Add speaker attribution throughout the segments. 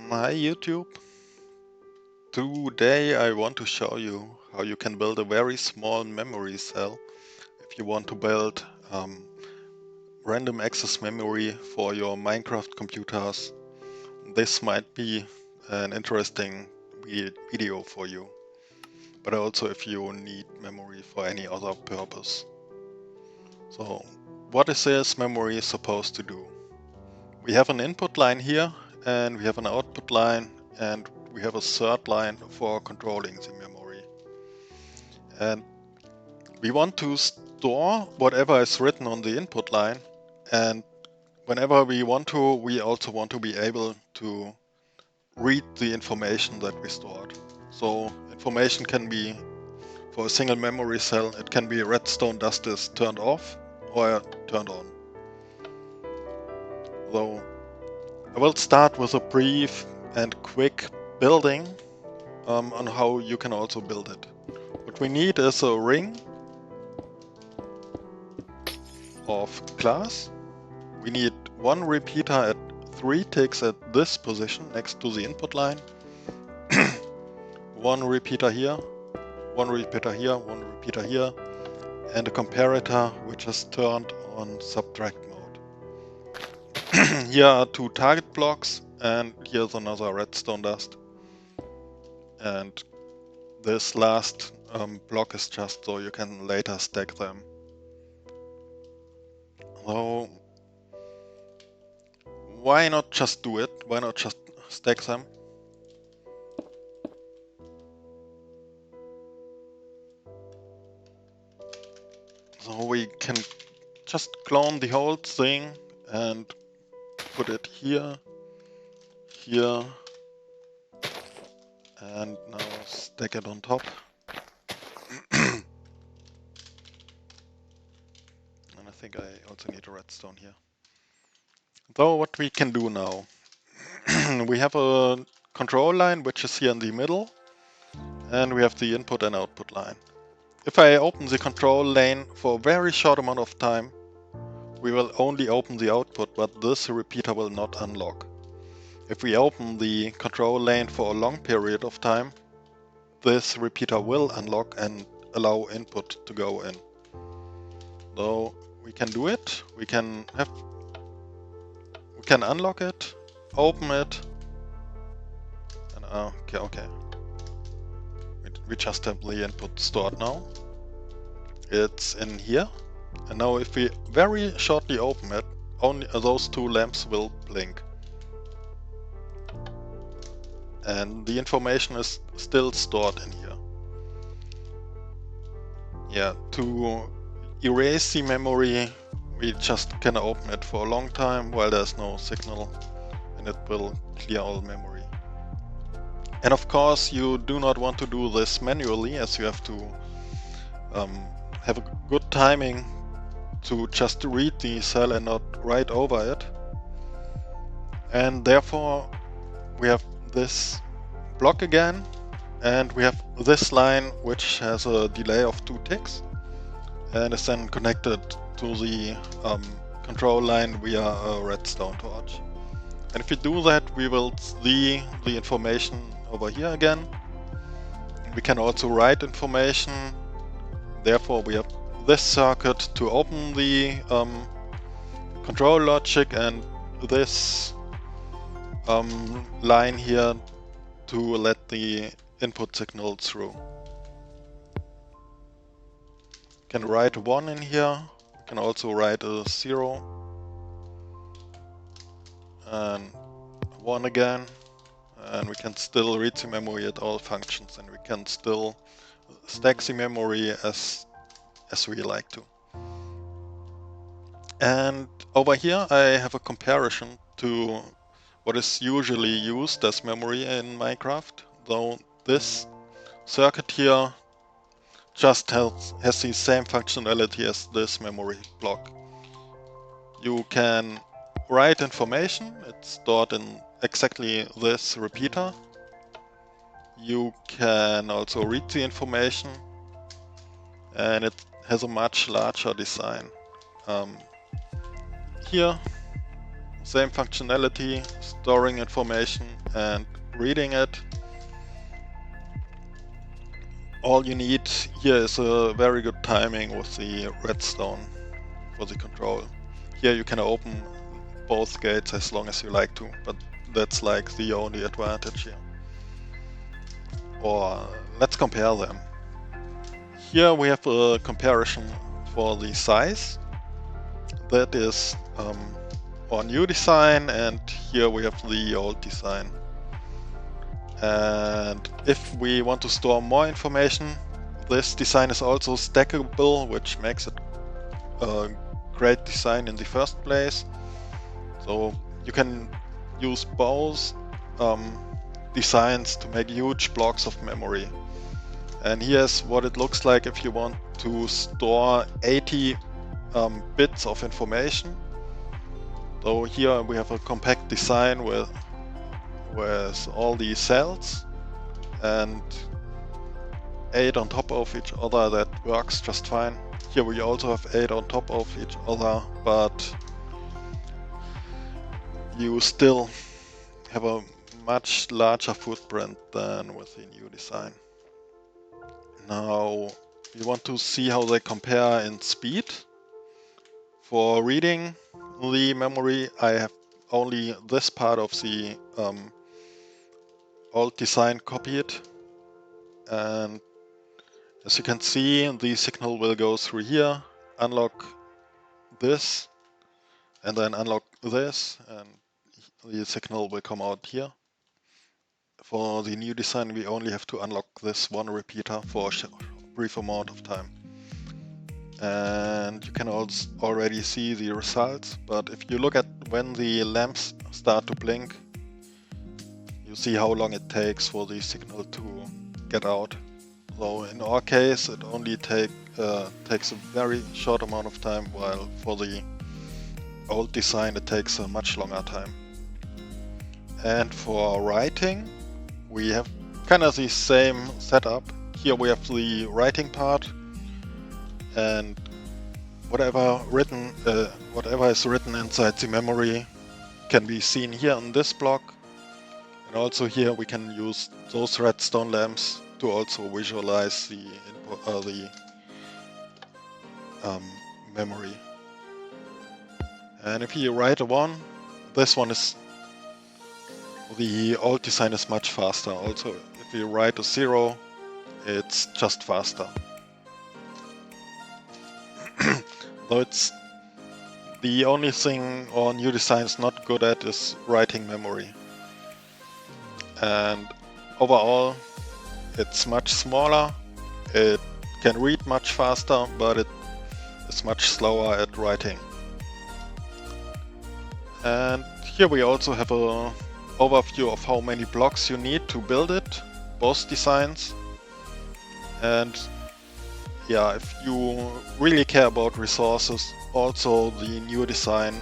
Speaker 1: Hi YouTube. Today I want to show you how you can build a very small memory cell if you want to build random access memory for your Minecraft computers. This might be an interesting video for you, but also if you need memory for any other purpose. So what is this memory supposed to do? We have an input line here and we have an output line and we have a third line for controlling the memory. And we want to store whatever is written on the input line, and whenever we want to, we also want to be able to read the information that we stored. So information can be, for a single memory cell, it can be redstone dust is turned off or turned on. So I will start with a brief and quick building on how you can also build it. What we need is a ring of glass. We need one repeater at 3 ticks at this position next to the input line. One repeater here, one repeater here, one repeater here, and a comparator which is turned on subtract mode. Here are 2 target blocks, and here's another redstone dust. And this last block is just so you can later stack them. So why not just do it? Why not just stack them? So we can just clone the whole thing and put it here, here, and now stack it on top. And I think I also need a redstone here. So what we can do now, we have a control line which is here in the middle, and we have the input and output line. If I open the control lane for a very short amount of time, we will only open the output, but this repeater will not unlock. If we open the control lane for a long period of time, this repeater will unlock and allow input to go in. So we can do it. We can unlock it, open it, and okay. We just have the input stored now. It's in here, and now if we very shortly open it, only those 2 lamps will blink. And the information is still stored in here. Yeah, to erase the memory, we just can open it for a long time while there's no signal, and it will clear all memory. And of course, you do not want to do this manually, as you have to have a good timing to just read the cell and not write over it. And therefore, we have this block again, and we have this line which has a delay of 2 ticks and is then connected to the control line via a redstone torch. And if we do that, we will see the information over here again. We can also write information. Therefore, we have this circuit to open the control logic, and this line here to let the input signal through. We can write 1 in here. We can also write a 0 and 1 again, and we can still read the memory at all functions, and we can still stack the memory as we like to. And over here I have a comparison to what is usually used as memory in Minecraft, though this circuit here just has the same functionality as this memory block. You can write information, it's stored in exactly this repeater. You can also read the information, and it has a much larger design. Here, same functionality, storing information and reading it. All you need here is a very good timing with the redstone for the control. Here you can open both gates as long as you like to, but that's like the only advantage here. Or let's compare them. Here we have a comparison for the size. That is our new design, and here we have the old design. And if we want to store more information, this design is also stackable, which makes it a great design in the first place. So you can use both designs to make huge blocks of memory. And here's what it looks like if you want to store 80 bits of information. So here we have a compact design with all these cells and 8 on top of each other. That works just fine. Here we also have 8 on top of each other, but you still have a much larger footprint than with the new design. Now we want to see how they compare in speed. For reading the memory, I have only this part of the old design copied, and as you can see, the signal will go through here, unlock this, and then unlock this, and the signal will come out here. For the new design, we only have to unlock this one repeater for a brief amount of time. And you can also already see the results, but if you look at when the lamps start to blink, you see how long it takes for the signal to get out. So in our case, it only takes a very short amount of time, while for the old design it takes a much longer time. And for writing, we have kind of the same setup. Here we have the writing part, and whatever is written inside the memory can be seen here on this block. And also here we can use those redstone lamps to also visualize the memory. And if you write a 1, this one is, the old design is much faster. Also, if you write a 0, it's just faster. Though it's the only thing our new design is not good at is writing memory. And overall, it's much smaller, it can read much faster, but it is much slower at writing. And here we also have an overview of how many blocks you need to build it, both designs. And yeah, if you really care about resources, also the new design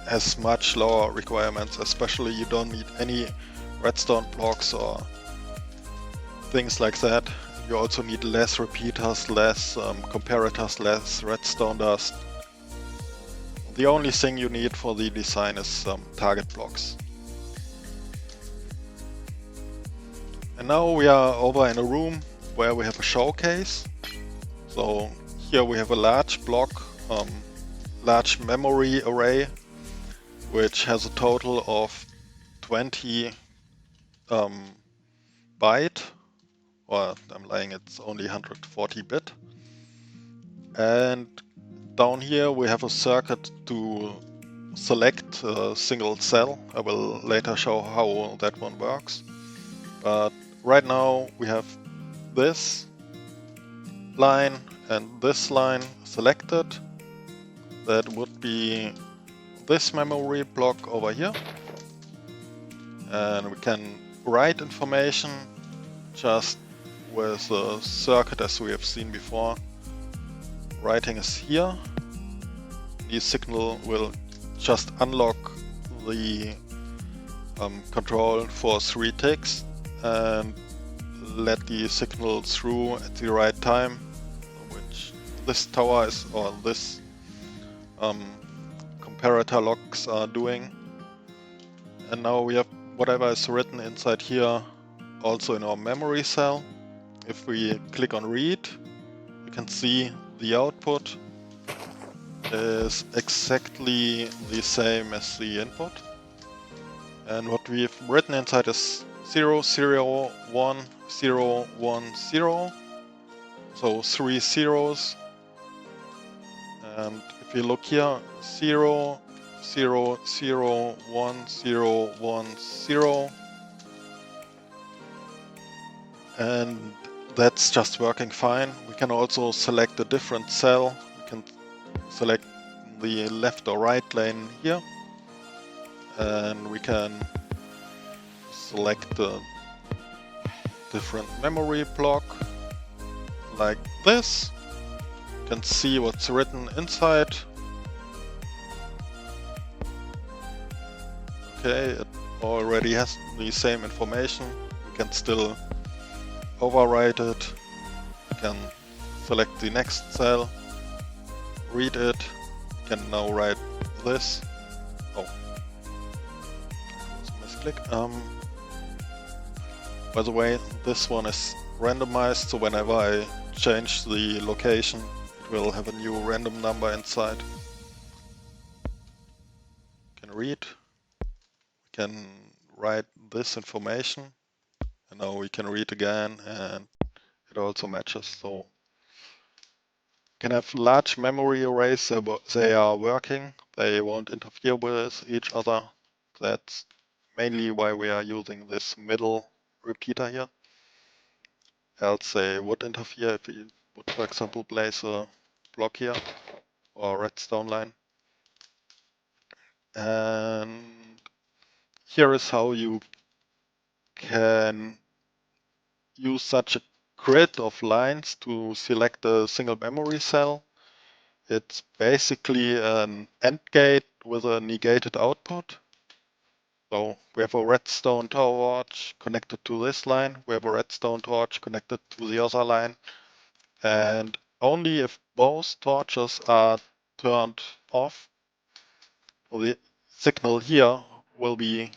Speaker 1: has much lower requirements, especially you don't need any redstone blocks or things like that. You also need less repeaters, less comparators, less redstone dust. The only thing you need for the design is target blocks. And now we are over in a room where we have a showcase. So here we have a large block, large memory array, which has a total of 20 byte, or I'm lying, it's only 140 bit. And down here we have a circuit to select a single cell. I will later show how that one works. But right now we have this line and this line selected. That would be this memory block over here. And we can write information just with a circuit as we have seen before. Writing is here. The signal will just unlock the control for 3 ticks and let the signal through at the right time, which this tower is, or this comparator locks are doing. And now we have whatever is written inside here also in our memory cell. If we click on read, you can see the output is exactly the same as the input. And what we've written inside is 0, 0, 1, 0, 1, 0. So 3 zeros. And if you look here, 0, 0, 0, 1, 0, 1, 0. And that's just working fine. We can also select a different cell. We can select the left or right lane here. And we can select a different memory block like this. You can see what's written inside. Okay, it already has the same information. We can still overwrite it. We can select the next cell, read it. We can now write this. Oh, misclick. By the way, this one is randomized, so whenever I change the location, it will have a new random number inside. We can read. We can write this information, and now we can read again, and it also matches. So you can have large memory arrays. They are working. They won't interfere with each other. That's mainly why we are using this middle repeater here. Else they would interfere if we would, for example, place a block here or redstone line. And here is how you can use such a grid of lines to select a single memory cell. It's basically an AND gate with a negated output. So we have a redstone torch connected to this line. We have a redstone torch connected to the other line. And only if both torches are turned off, the signal here will be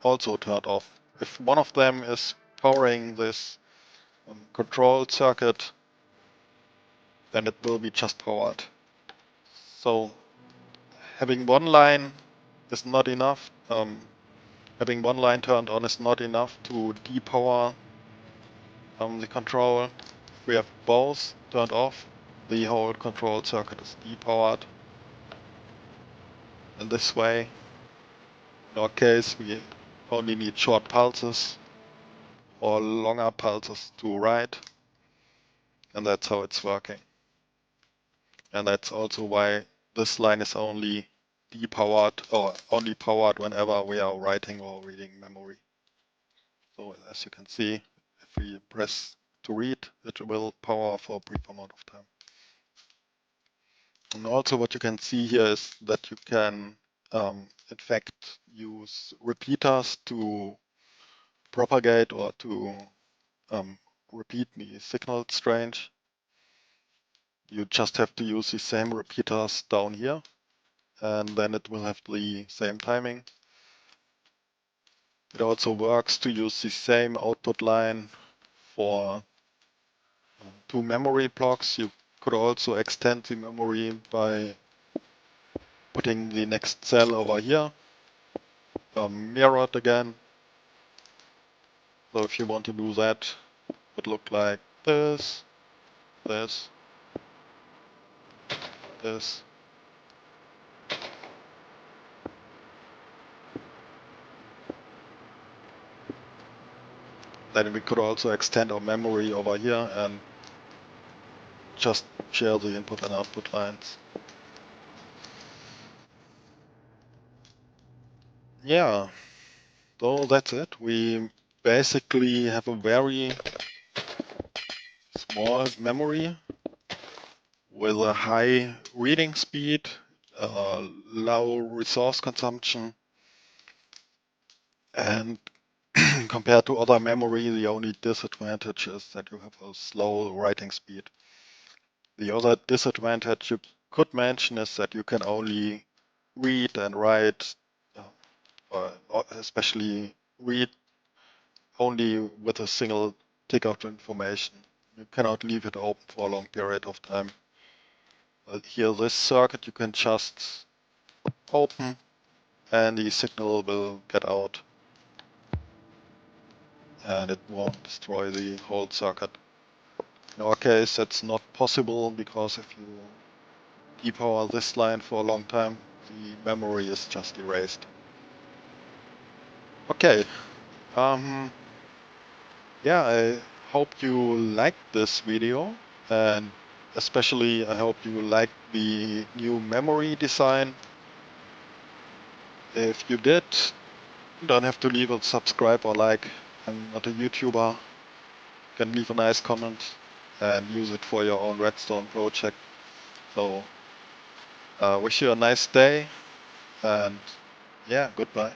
Speaker 1: also turned off. If one of them is powering this control circuit, then it will be just powered. So having one line is not enough. Having one line turned on is not enough to depower the control. If we have both turned off, the whole control circuit is depowered. And this way, in our case, we only need short pulses or longer pulses to write. And that's how it's working. And that's also why this line is only depowered or only powered whenever we are writing or reading memory. So as you can see, if we press to read, it will power for a brief amount of time. And also what you can see here is that you can, in fact, use repeaters to propagate or to repeat the signal strange. You just have to use the same repeaters down here, and then it will have the same timing. It also works to use the same output line for two memory blocks. You could also extend the memory by putting the next cell over here, mirrored again. So if you want to do that, it would look like this, this, this. Then we could also extend our memory over here and just share the input and output lines. Yeah, so that's it. We basically have a very small memory with a high reading speed, low resource consumption, and compared to other memory, the only disadvantage is that you have a slow writing speed. The other disadvantage you could mention is that you can only read and write or especially read only with a single tick of information. You cannot leave it open for a long period of time. Here, this circuit you can just open and the signal will get out and it won't destroy the whole circuit. In our case, that's not possible because if you depower this line for a long time, the memory is just erased. Okay, yeah, I hope you liked this video, and especially I hope you liked the new memory design. If you did, you don't have to leave a subscribe or like. I'm not a YouTuber. You can leave a nice comment and use it for your own Redstone project. So, wish you a nice day, and yeah, goodbye.